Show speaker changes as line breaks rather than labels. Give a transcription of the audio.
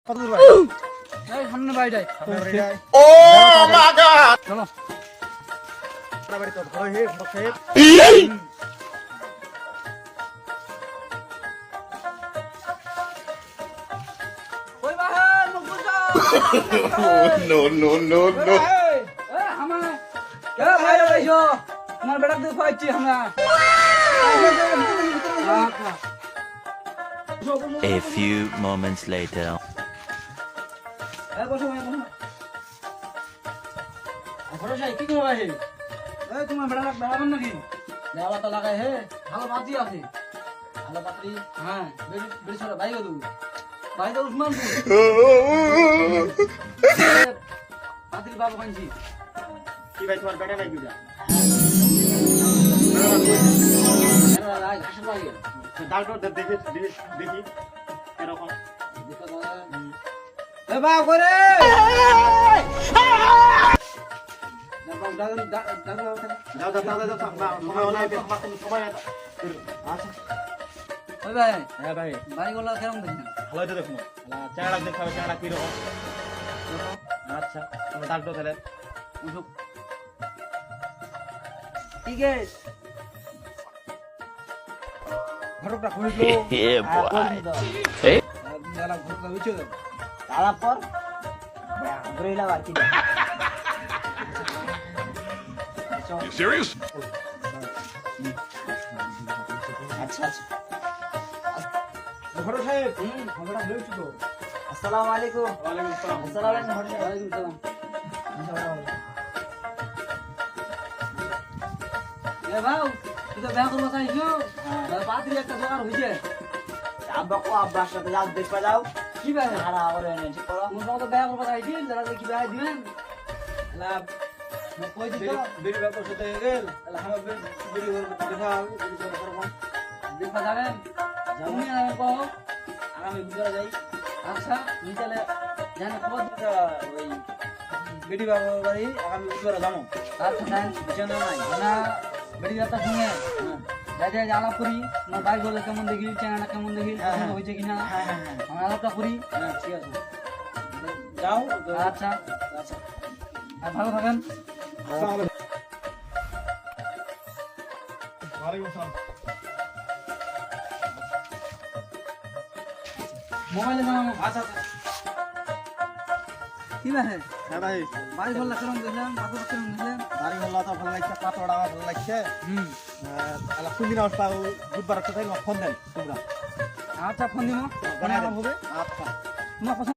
কত দূর ভাই?
এই সামনে বাড়িটাই।
ও মা গড,
চলো।
বাড়ি তো ধরো হে বড় সাহেব।
ওই বাহার মুখ বুঝা।
No no no no.
এ হামা কে ভাই আইছো? আমার বেটা দুধ খাইছি আমরা।
A few moments later.
এ বসো ভাই বসো। ভরসা কি করে ভাই? এই তোমার বেটা বেড়াবেন নাকি? দেওয়া তো লাগাই হে। ভালো বাতি আছে। ভালো বাতি। হ্যাঁ, বেড়ি বেড়ি ছড়া ভাই গো। ভাই তো উসমান তুই। বাতির বাবু কাঞ্জি।
কি ভাই তোমার বেটা নাই কিটা?
এরা রাই ঘাসের বাড়ি।
ডাক্তার দেখি দেখি এরকম।
এ বাবা করে। দাদা দাদা দাদা
যাও যাও যাও যাও সময় নাই সময় নাই। আচ্ছা
ওই ভাই
হ্যাঁ ভাই
বাড়িগুলো কেমন দেখেন?
ভালো তো দেখুন চেহারা দেখতে হবে চেহারা কি রকম। আচ্ছা তুমি ডাক্তার তাহলে
ঠিক আছে ঘরটা খুঁজলো
Yeah, boy. Hey.
মেলা ঘরটা হইছে
তারপর ঘুরেইলা আর কি
You serious?
আচ্ছা আচ্ছা
ঘর সাহেব
ঘরটা হইছে তো
আসসালামু আলাইকুম
ওয়ালাইকুম আসসালাম।
আসসালামু আলাইকুম
ওয়ালাইকুম সালাম এ ভাও তুই তো ব্যাগ করবা চাইছো পাত্রী একটা জোগাড় হইছে
আব্বা কো আব্বার সাথে যাও দেখবা যাও
কি ভাই
আর ওরে এনে ঠিক করো
মোর তো ব্যাগ করবা চাইছি যারা কি ব্যাগ দিবেন লাভ মই কই দিই
বেরি ব্যাপার সাথে গেল আমার বেরি ঘর দেখা বেরি ঘর করব
দেখা যাবেন তুমি আর কো আগামী বুধবার যাই আচ্ছা নিচলে জানে খবর দিতে
ওই বেরি বাবার বাড়ি আগামী বুধবার যাবো।
আচ্ছা দেন
বিছানা নাই
না বেড়ি যাতা শুনে যাই যাই আলাপ করি আমার ভাই বলে কেমন দেখি চ্যানেলটা কেমন দেখি পছন্দ হয়েছে কিনা
হ্যাঁ হ্যাঁ হ্যাঁ
আমরা আলাপটা করি
হ্যাঁ ঠিক আছে যাও
আচ্ছা
আচ্ছা
আর ভালো থাকেন
ওয়ালাইকুম আসসালাম।
মোবাইলে জানাবো
আচ্ছা আচ্ছা
কি ভাই
হ্যাঁ ভাই
বাড়ি বললা কেমন দেখলেন বাবু কেমন দেখলেন
দাড়ি হল্লা তো ভালো লাগছে পাতড়া ভালো লাগছে
হুম
আলা কোন দিন আসবা বুধবার একটা ফোন দেন তোমরা
আচ্ছা ফোন দিব ফোনে আমার হবে
আচ্ছা
তোমার পছন্দ